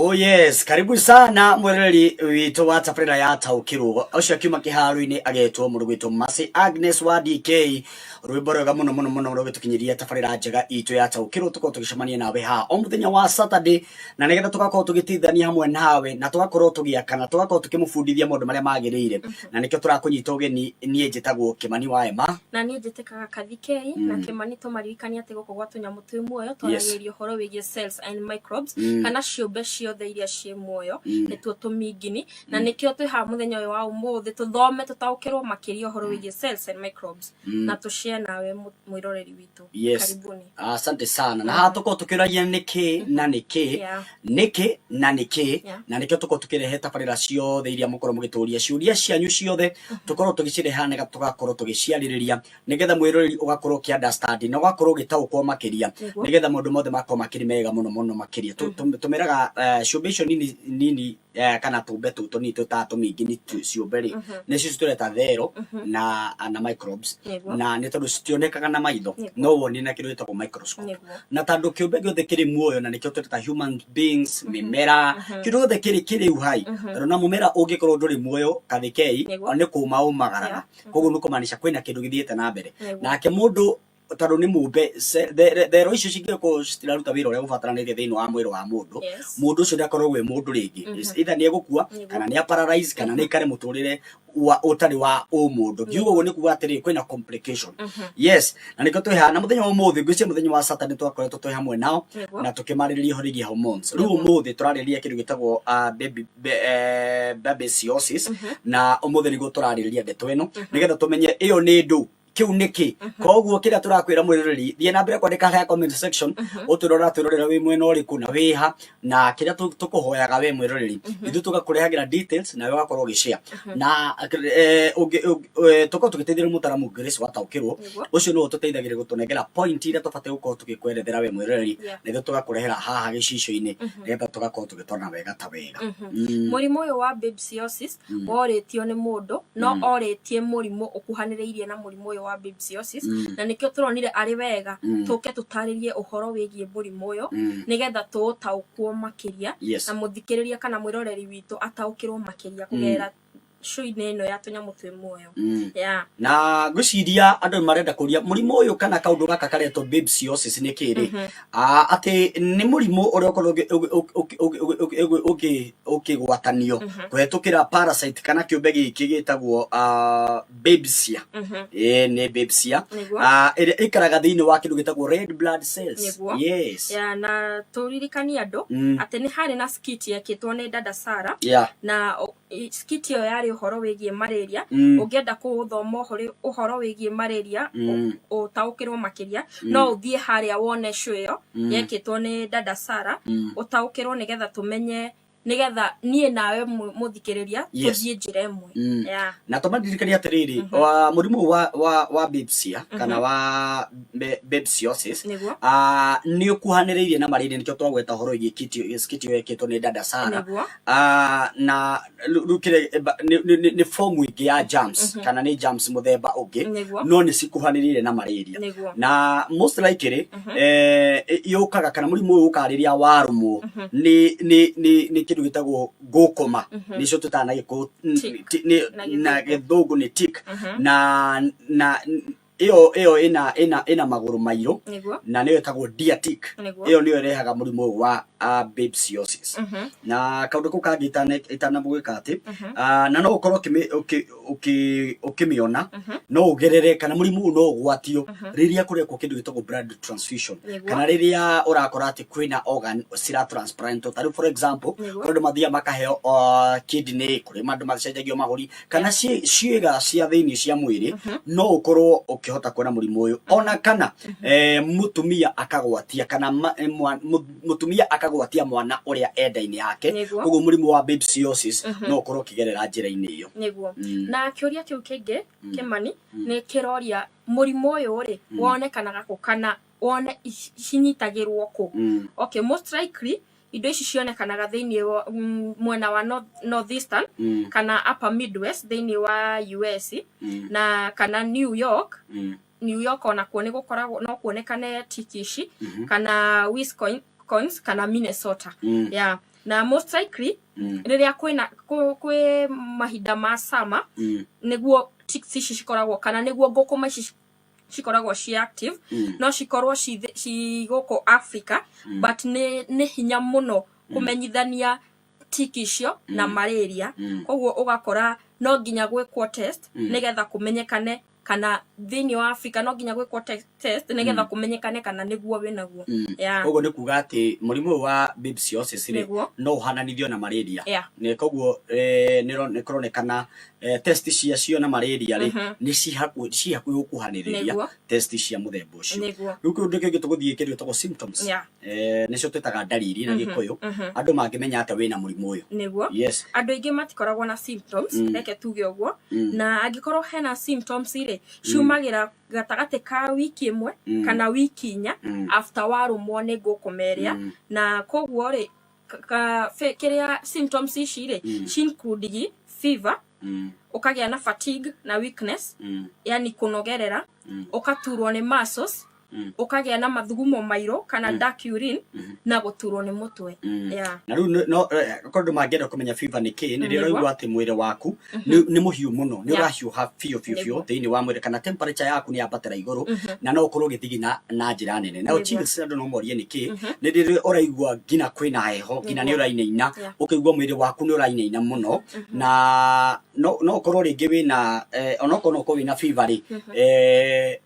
Oh yes, karibu sana mwereri wito wa tabarĩra ya Taũkĩrwo. Ũcio akiuma kĩharo-inĩ agetwo mũndũ gwĩtwo Mercy Agnes wa DK. Rwĩmbo rwega mũno rũgĩtũkinyĩria tabarĩra njega itũ ya Taũkĩrwo, tukorwo tũgĩcemania nawe ha o mũthenya wa Saturday, na nĩgetha tugakorwo tũgĩteithania hamwe nawe na tugakorwo tũgĩakana, tugakorwo tũkĩmũbundithia maũndũ marĩa magĩrĩire. Na nĩkĩo tũrakũnyita ũgeni, niĩ njĩtagwo Kĩmani wa Emma na niĩ njĩtĩkaga Kathikei na Kĩmani tũmaririkania atĩ gũkũ gwa tũnyamũ twĩ muoyo twaragĩrĩria ũhoro wĩgiĩ cells and microbes kana ciũmbe ciothe iria ciĩ muoyo nĩtuo tũmingini, na nĩkĩo twĩ haha mũthenya ũyũ wa ũmũthĩ tũthome tũtaũkĩrwo makĩria ũhoro wĩgiĩ cells and microbes na tushare nawe mwĩroreri witũ. Karibuni. Asante sana. Na haha tukorwo tukĩũragia nĩkĩ na nĩkĩ na nĩkĩo tukorwo tukĩrehe tabarĩra ciothe iria mũkorwo mũgĩtũria ciũria cianyu ciothe tukorwo tũgĩcireha nĩgetha tugakorwo tũgĩciarĩrĩria nĩgetha mwĩroreri ũgakorwo ũkĩunderstand na ũgakorwo ũgĩtaũkwo makĩria nĩgetha maũndũ mothe makorwo makĩrĩ mega mũno makĩria. Tũmeraga ciũmbe icio nini kana tũmbe tũtũ nini tũtatũmingini ciũmbe rĩ nĩcio tũreta thero na microbes na nĩ tondũ citionekaga na maitho no woni na kĩndũ gĩtagwo microscope na tondũ kĩũmbe gĩothe kĩrĩ muoyo na nĩkĩo tũreta human beings mĩmera kĩndũ gĩothe kĩrĩ uhai tondũ na mũmera ũngĩkorwo ndũrĩ muoyo Kathikei nĩ kũma ũmagaraga, koguo nĩ kũmaanisha kwĩna kĩndũ gĩthiĩte na mbere nake mũndũ tondũ nĩ mũmbe thero icio cingĩkorwo citiraruta wĩra ũrĩa ũbataranĩtie thĩinĩ wa mwĩrĩ wa mũndũ ũcio ndakoragwo we mũndũ rĩngĩ either nĩ egũkua kana nĩ paralyze kana nĩ ikare mũtũrĩre ũtarĩ wa ũmũndũ. Ngiuga ũguo nĩ kuuga atĩrĩ kwĩna complication. Yes, na nĩkĩo twĩ haha na mũthenya wa ũmũthĩ ngwĩciria mũthenya wa Saturday twakoretwo twĩ hamwe nao na tũkĩmarĩrĩria ũhoro wĩgiĩ hormones. Rĩu ũmũthĩ tũrarĩrĩria kĩndũ gĩtagwo babesiosis na ũmũthĩ nĩguo tũrarĩrĩria ndeto ĩno nĩgetha tũmenye ĩyo nĩ ndũ kiu niki koguo kĩrĩa tũrakwĩra mwĩroreri thiĩ na mbere kwandĩka ha comment section ũtũrorera wĩ mwena ũrĩkũ na wĩha na kĩrĩa tũkũhoyaga we mwĩroreri ithuĩ tũgakũrehagĩra details na wewe ũgakorwo ũgĩshare na tũkorwo tũgĩteithĩrĩria mũtaramu Grace wa Taũkĩrwo ũcio nĩwe ũtũteithagĩrĩria gũtũnengera point iria tũbatiĩ gũkorwo tũgĩkwerethera we mwĩroreri na ithuĩ tũgakũrehera haha gĩcicio-inĩ nĩgetha tũgakorwo tũgĩtwarana wega ta wega. Mũrimũ ũyũ wa babesiosis worĩtio nĩ mũndũ no orĩtie mũrimũ ũkuhanĩrĩirie na mũrimũ ũyũ wa babesiosis na nĩkĩo tũronire arĩ wega tũke tũtarĩrie ũhoro wĩgiĩ mũrimũ ũyũ nĩgetha tũtaũkwo makĩria na mũthikĩrĩria kana mwĩroreri witũ ataũkĩrwo makĩria kũgerera show-inĩ ĩno ya tũnyamũ twĩ muoyo. Na ngwĩciria andũ marenda kũria mũrimũ ũyũ kana kaũndũ gaka karetwo babesiosis nĩ kĩrĩ atĩ nĩ mũrimũ ũrĩa ũkorwo ũkĩgwatanio kũhetũkĩra parasite kana kĩũmbe gĩkĩ gĩtagwo babesia. Nĩ babesia ĩrĩa ĩikaraga thĩinĩ wa kĩndũ gĩtagwo red blood cells. Yes. Na tũririkanie andũ atĩ nĩ harĩ na skit yekĩtwo nĩ dada Sarah na skit ĩyo yarĩ ũhoro wĩgiĩ malaria. Ũngĩenda gũthoma ũhoro wĩgiĩ malaria ũtaũkĩrwo makĩria no ũthiĩ harĩa wone show ĩyo yekĩtwo nĩ dada Sarah ũtaũkĩrwo nĩgetha tũmenye nĩgetha niĩ nawe mũthikĩrĩria tũthiĩ njĩra ĩmwe. Na tũmaririkanie atĩrĩrĩ mũrimũ wa babesia kana wa babesiosis nĩ ũkuhanĩrĩirie na malaria nĩkĩo twagweta ũhoro wĩgiĩ skit ĩyo yekĩtwo nĩ dada Sarah na nĩ form ĩngĩ ya germs kana nĩ germs mũthemba ũngĩ no nĩ cikuhanĩrĩirie na malaria na most likely yũkaga kana mũrimũ ũyũ ũkaga rĩrĩa warũmwo nĩ kĩndũ gĩtagwo ngũkũma nĩcio tũtaga na gĩthũngũ nĩ tick na ĩyo ĩna magũrũ mairũ na nĩyo ĩtagwo deer tick. Ĩyo nĩyo ĩrehaga mũrimũ ũyũ wa babesiosis na kaũndũ kau kangĩ itanamũgĩka atĩ na no ũkorwo ũkĩmĩona no ũgerere kana mũrimũ ũyũ no ũgwatio rĩrĩa kũrekwo kĩndũ gĩtagwo blood transfusion kana rĩrĩa ũrakora atĩ kwĩna organ cira transplantwo. Ta rĩu for example andũ mathiaga makaheo kidney, kũrĩ andũ macenjagio mahũri kana ciĩga cia thĩinĩ cia mwĩrĩ no ũkorwo ũkĩhota kuona mũrimũ ũyũ ona kana mũtumia akagwatia kana mũtumia akagwatia mwana ũrĩa enda-inĩ yake. Koguo mũrimũ wa babesiosis no ũkorwo ũkĩgerera njĩra-inĩ ĩyo. Na kĩũria kĩu kĩngĩ Kĩmani nĩ kĩroria mũrimũ ũyũ rĩ wonekanaga kũ kana wone cinyitagĩrwo kũ? Okay, most likely indo ici cionekanaga thĩinĩ mwena wa northeastern kana upper midwest thĩinĩ wa US na kana New York ona kuo nĩ gũkoragwo no kuonekane tiki ici kana Wisconsin kana Minnesota. na most likely riria kwi mahinda ma summer niguo ticks ici cikoragwo kana niguo ngũkũma ici cikoragwo ci active no cikorwo ci gũkũ Africa but ni hinya muno kumenyithania tick icio na malaria koguo ugakora no nginya gwikwo test nigetha kumenyekane kana thini wa Africa no nginya gwikwo test nigetha kumenyekane kana niguo winaguo koguo ni kuga ati murimu wa babesiosis no uhananithio na malaria ni koguo ni kuronekana test cia na malaria ri ni cihakuhi gukuhaniriria test cia muthemba ucio riu kindu kingi tuguthie kirio tagwo symptoms nicio twitaga dalili na gikuyu andu mangimenya ata wina murimu uyu yes andu ingi matikoragwo na symptoms reke tuge uguo na angikorwo hena symptoms ire ciumagira gatagate ka wiki imwe kana wiki inya after warumwo ni ngukumeria na koguo ri kiria symptoms ici ire include fever ukagia na fatigue na weakness yani kunogerera ukaturwo ni muscles ukagia na mathugumo mairo kana dark urine na guturwo ni mutwe na riu no kondu mangenda kumenya fever ni ki ni riraigwa ati mwire waku ni muhiu muno ni urahiuha fio thiini wa mwire kana temperature yaku ni ambatira iguru na no ukorwo githigina na njira nene na chills andu no morie ni ki ni riri uraigwa ngina kwina heho ngina ni urainaina ukigwa mwire waku ni urainaina muno na no ukorwo ringi wina onokorwo no wina fever ri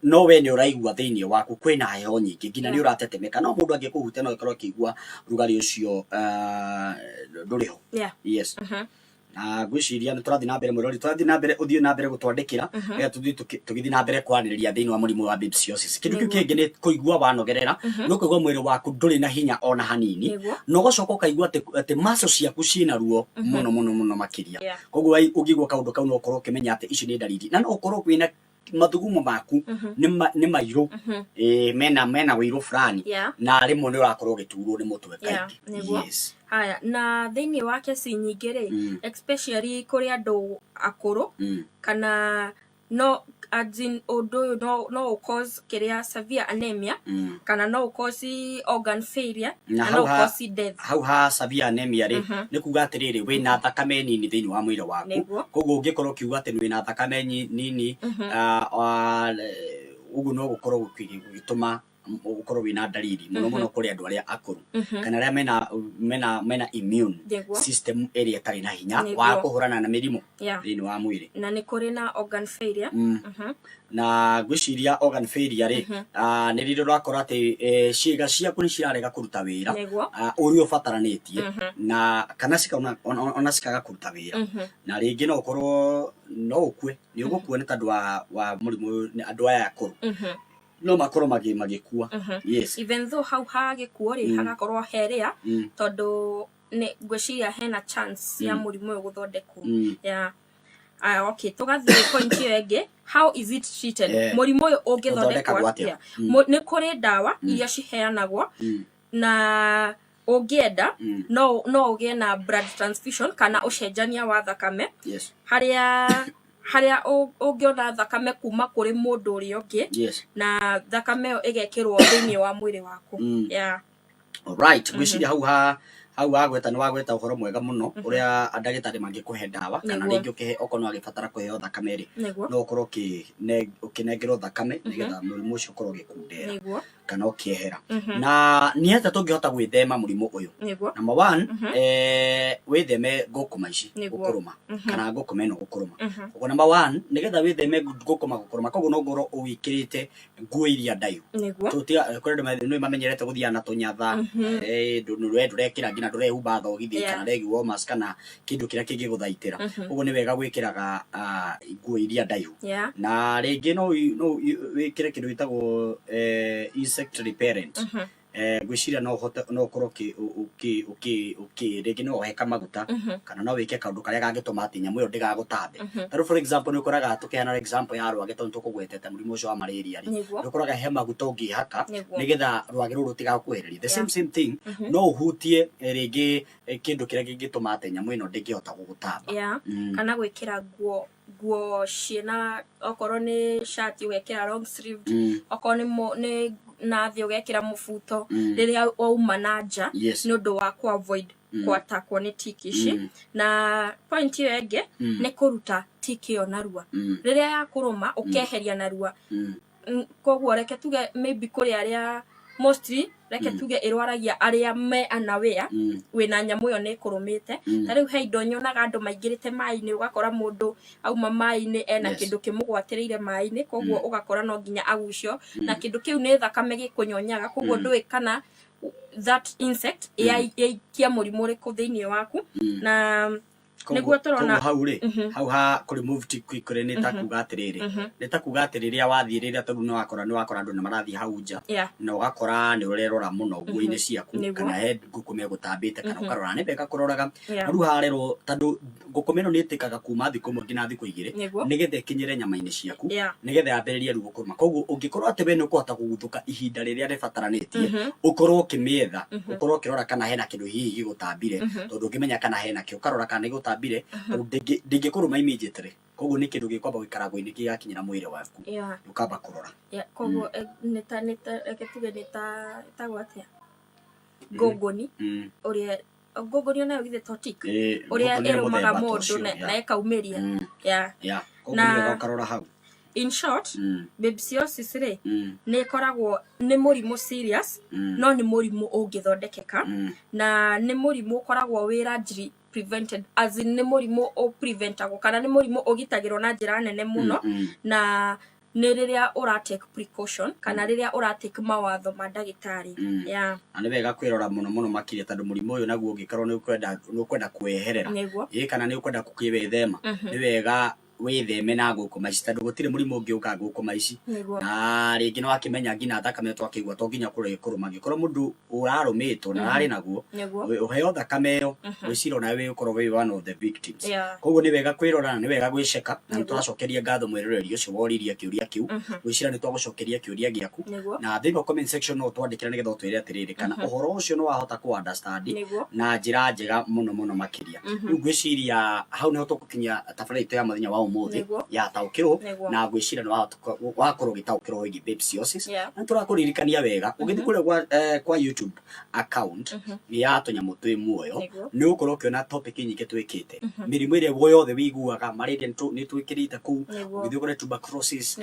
no we ni uraigwa thiini waku kwina heho nyingi ngina ni uratetemeka no mundu angikuhutia no ikorwo kigwa rugari ucio nduriho yes na gwiciria ni turathi na mbere mwirori turathi na mbere uthio na mbere gutwandikira ega tugithi na mbere kwaniriria thiini wa murimu wa babesiosis kindu kiu kingi ni kuigwa wanogerera no kuigwa mwiri waku nduri na hinya ona hanini no gocoka ukaigwa ati maso ciaku ciina ruo muno makiria koguo ugigwa kaundu kau no ukorwo ukimenya ati ici ni dalili na no ukorwo kwina mathugumo maku ni mairu mena wiru fulani na rimwe ni urakorwo giturwo ni mutwe kaingi yes haya na thiini wa kesi nyingi ri especially kuri andu akuru kana no adin odo no cause kiria severe anemia kana no cause organ failure na no cause death ha severe anemia ri ni kuga atiriri wina thakame nini thiini wa mwiri waku koguo ungikorwo kiuga ati wina thakame nini ugu no gukorwo gugituma ukorwo wina dalili muno kuri andu aria akuru kana aria mena immune system area tari na hinya wa kuhurana na mirimu thiini wa mwiri na ni kuri na organ failure na gwiciria organ failure ri ni riro rakora ati ciiga ciaku ni cirarega kuruta wira uri ubataranitie na kana cikauna ona cikaga kuruta wira na ringi no ukorwo no ukue ni ugukua ni tandu wa murimu andu aya akuru no makorwo magikua yes even though how hagikuo ri hagakorwo heria tondu ni gwiciria hena chance ya murimu uyu guthondekwo okay tugathie point iyo enge how is it treated murimu uyu ungithondekwo atia ni kuri dawa iria ciheanagwo na ungienda no ugie na blood transfusion kana ucenjania wa thakame haria ungiona thakame kuma kuri mundu uri ungi na thakame iyo igekirwo thiini wa mwiri waku alright gwiciria hau agweta ni wagweta uhoro mwega muno uria andagitari mangikuhe dawa kana ringi ukihe okono agibatara kuheo thakame ri no ukorwo ukinengerwo thakame nigetha murimu ucio ukorwo gikundera kana ukiehera na ni ata tungihota gwithema murimu uyu number 1 witheme ngukuma ici gukuruma kana ngukuma ino gukuruma ugo number 1 nigetha witheme ngukuma gukuruma koguo no ngoro uwikirite nguo iria ndayu tutia kuri ndu mamenyerete guthia na tunyatha ndurekira ngina ndurehumba thogithi kana regi warmers kana kindu kiria kingi guthaitira ugo ni wega gwikiraga nguo iria ndayu na ringi no wikire kindu gitagwo insect repellent gwiciria no ukorwo ringi no uheka maguta kana no wike kaundu karia gangituma ati nyamu iyo ndigagutambe taru for example ni ukoraga tukiana example ya rwage tondu tukugwetete murimu ucio wa malaria ri ni ukoraga he maguta ungihaka nigetha rwage ruru tigakuheriria the same thing no uhutie ringi kindu kiria gingituma ati nyamu ino ndingihota gugutamba kana gwikira nguo ciena okorwo ni shirt wekira long sleeve okorwo ni na thĩ ũgekĩra mũbuto rĩrĩa wauma na nja nĩ ũndũ wa ku avoid kwatakwo nĩ tiki ici. Na point ĩyo ĩngĩ nĩ kũruta tiki ĩyo narua rĩrĩa yakũrũma ũkeheria narua. Koguo reke tuge maybe kũrĩ arĩa mostly reke tuge ĩrwaragia arĩa me unaware wĩna nyamũ ĩyo nĩ ĩkũrũmĩte. Ta rĩu he indo nyonaga andũ maingĩrĩte maĩ-inĩ, ũgakora mũndũ auma maĩ-inĩ ena kĩndũ kĩmũgwatĩrĩire maĩ-inĩ, koguo ũgakora no nginya agucio na kĩndũ kĩu nĩ thakame gĩkũnyonyaga, koguo ndũĩ kana that insect yaikia mũrimũ ũrĩkũ thĩinĩ waku. Na nĩguo tũrona hau ha kũrĩ move quickly nĩ ta kuga atĩrĩrĩ, nĩ ta kuga atĩrĩrĩa wathiĩ rĩrĩa tondũ nĩ wakora andũ nĩ marathiĩ hau nja na ũgakora nĩ ũrerora mũno nguo-inĩ ciaku kana he ngũkũ megũtambĩte kana ũkarora nĩ wega kũroraga. Rĩu harerwo tondũ ngũkũ ĩno nĩ ĩtĩkaga kuma thikũ ĩmwe nginya thikũ igĩrĩ nĩgetha ĩkinyĩre nyama-inĩ ciaku nĩgetha yambĩrĩrie rĩu gũkũrũma. Koguo ũngĩkorwo atĩ we nĩ ũkũhota kũguthũka ihinda rĩrĩa rĩbataranĩtie ũkorwo ũkĩmĩetha, ũkorwo ũkĩrora kana hena kĩndũ hihi gĩgũtambire, tondũ ũngĩmenya kana hena kĩo ũkarora kana gĩgũtambire ndingĩkũrũma immediately. Koguo nĩ kĩndũ gĩkwamba gũikaragwo-inĩ gĩgakinyĩra mwĩrĩ waku ũkamba kũrora. Koguo reke tuge nĩ ta ĩtagwo atĩa ngũngũni, ũrĩa ngũngũni onayo githĩ to tick ũrĩa ĩrũmaga mũndũ na ĩkaumĩria. Na ũkarora hau. In short, babesiosis rĩ nĩ ĩkoragwo nĩ mũrimũ serious no nĩ mũrimũ ũngĩthondekeka na nĩ mũrimũ ũkoragwo wĩ largely prevented, as in nĩ mũrimũ ũpreventagwo kana nĩ mũrimũ ũgitagĩrwo na njĩra nene mũno. Na nĩ rĩrĩa ũratake precaution kana rĩrĩa ũratake mawatho ma ndagĩtarĩ. Na nĩ wega kwĩrora mũno mũno makĩria tondũ mũrimũ ũyũ naguo ũngĩkorwo nĩ ũkwenda kweherera kana nĩ ũkwenda kũwĩthema, nĩ wega wĩtheme na ngũkũma ici tondũ gũtirĩ mũrimũ ũngĩ ũkaga ngũkũma ici. Na rĩngĩ nĩ wakĩmenya nginya thakame twakĩigua to nginya kũrũma, angĩkorwo mũndũ ũrarũmĩtwo na ararĩ naguo ũheo thakame ĩyo gwĩcira nawe wĩ ũkorwo wĩ one of the victims. Koguo nĩ wega kwĩrora na nĩ wega gwĩceka na nĩ tũracokeria ngatho mwĩroreri ũcio woririe kĩũria kĩu, gwĩcira nĩ twagũcokeria kĩũria gĩaku na thĩinĩ wa comment section no twandĩkĩre nĩgetha ũtwĩre atĩrĩrĩ kana ũhoro ũcio nĩ wahota kũ understand na njĩra njega mũno mũno makĩria. Rĩu ngwĩciria hau nĩho tũgũkinyia tabarĩra ya mũthenya wa ũmũthĩ ya taũkĩrwo na ngwĩciria nĩ wakorwo ũgĩtaũkĩrwo wĩgiĩ babesiosis. Na tũrakũririkania wega ũgĩthiĩ kũrĩa kwa YouTube account ya tũnyamũ twĩ muoyo nĩ ũkorwo ũkĩona topic nyingĩ twĩkĩte, mĩrimũ ĩrĩa yothe wĩiguaga malaria nĩ twĩkĩrĩte kũu, ũgĩthiĩ kũrĩa tuberculosis,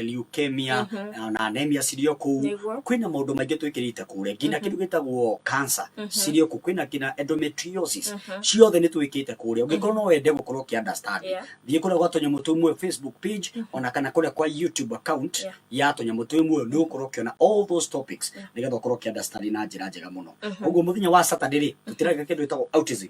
leukemia na anemia cirĩ kũu, kwĩna maũndũ maingĩ twĩkĩrĩte kũrĩa, nginya kĩndũ gĩtagwo cancer cirĩ kũu, kwĩna nginya endometriosis, ciothe nĩ twĩkĩte kũrĩa. Ũngĩkorwo no wende gũkorwo ũkĩ understand thiĩ kũrĩa gwa tũnyamũ twĩ muoyo Facebook page ona kana kũrĩa kwa YouTube account ya tũnyamũ twĩ muoyo nĩ ũkorwo ũkĩona all those topics nĩgetha ũkorwo ũkĩ understand na njĩra njega mũno. Ũguo mũthenya wa Saturday rĩ tũtiraga kĩndũ gĩtagwo autism.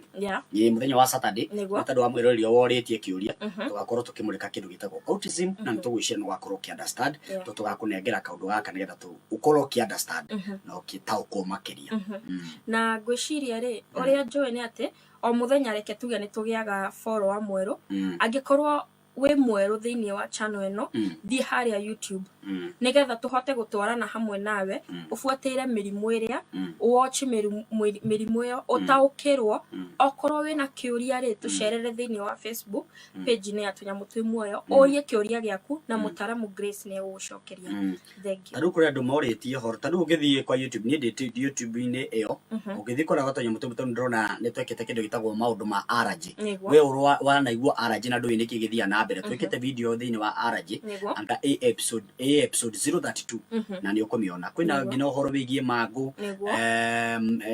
Mũthenya wa Saturday nĩ tondũ wa mwĩroreri worĩtie kĩũria tũgakorwo tũkĩmũrĩka kĩndũ gĩtagwo autism na nĩ tũgwĩciria nĩ wakorwo ũkĩ understand, tũgakũnengera kaũndũ gaka nĩgetha ũkorwo ũkĩ understand na ũgĩtaũkwo makĩria. Na ngwĩciria rĩ ũrĩa njũĩ nĩ atĩ o mũthenya reke tuge nĩ tũgĩaga follower mwerũ. Angĩkorwo wĩ mwerũ thĩinĩ wa channel ĩno thiĩ harĩa YouTube nĩgetha tũhote gũtwarana hamwe nawe ũbuatĩire mĩrimũ ĩrĩa watch mĩrimũ ĩyo ũtaũkĩrwo. Okorwo wĩna kĩũria rĩ tũcerere thĩinĩ wa Facebook page -inĩ ya tũnyamũ twĩ muoyo ũrie kĩũria gĩaku na mũtaramu Grace nĩ egũgũcokeria. Thank you. Tarĩu kũrĩ andũ morĩtie horo, tarĩu ũgĩthiĩ kwa YouTube niĩ ndĩ YouTube-inĩ ĩyo ũgĩthiĩ kũrĩa gwa tũnyamũ twĩ muoyo ndĩrona nĩ twĩkĩte kĩndũ gĩtagwo maũndũ ma allergy. We wanaigua allergy na ndũĩ nĩkĩ gĩthiaga na mbere, twĩkĩte video thĩinĩ wa allergy anga episode 032 na nĩ ũkũmĩona. Kwĩna nginya ũhoro wĩgiĩ mangũ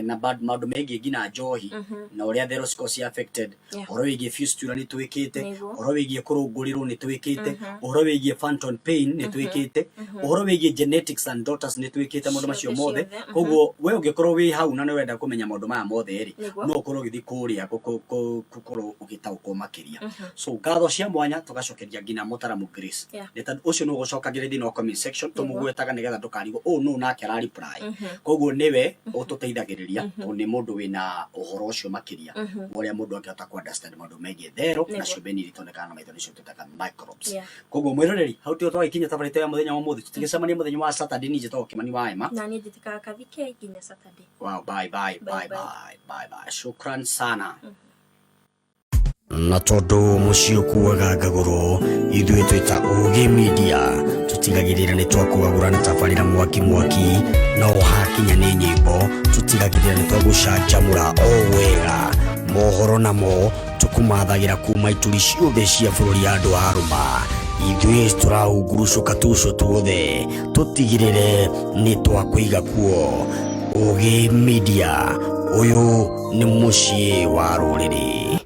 na maũndũ megiĩ nginya njohi na ũrĩa theroscopes affected, ũhoro wĩgiĩ fistula nĩ twĩkĩte, ũhoro wĩgiĩ kũrũngũrĩrwo nĩ twĩkĩte, ũhoro wĩgiĩ phantom pain nĩ twĩkĩte, ũhoro wĩgiĩ genetics and daughters nĩ twĩkĩte maũndũ macio mothe. Koguo we ũngĩkorwo wĩ hau na nĩ wenda kũmenya maũndũ maya mothe rĩ no ũkorwo ũgĩthiĩ kũrĩa gũkorwo ũgĩtaũkwo makĩria. So ngatho cia mwanya tũgacokeria nginya mũtaramu Grace nĩ tondũ ũcio nĩ ũgũcokagĩrĩria thĩinĩ wa comment section tũmũgwetaga nĩgetha ndũkarigwo no nake ara reply. Koguo nĩwe ũtũteithagĩrĩria tondũ nĩ mũndũ wĩna ũhoro ũcio makĩria ũrĩa mũndũ angĩhota ku understand maũndũ megiĩ therũ na ciũmbe nĩ itonekaga na maitho nĩcio twĩtaga microbes. Koguo mwĩroreri hau tĩo twagĩkinya tabarĩra ya mũthenya wa ũmũthĩ, tũtigĩcemania mũthenya wa Saturday. Niĩ njĩtagwo Kĩmani wa Ema na niĩ njĩtĩkaga Kathike nginya Saturday. Wow, bye bye. Shukran sana. na tondu muciĩ ũkuaga ngagũrũ ithuĩ twĩta Ũgĩ Media tutigagĩrĩra nĩ twakũgagũra na tabarĩra mwaki no hakinya nĩ nyĩmbo tutigagĩrĩra nĩ twagũcanjamũra o wega mohoro namo tukumathagĩra kuma ituri ciothe cia bũrũri andũ a Rũma ithuĩ tũrahungurucũka tuco tuothe tutigĩrĩre nĩ twakũiga kuo Ũgĩ Media ũyũ nĩ mũciĩ wa rũrĩrĩ.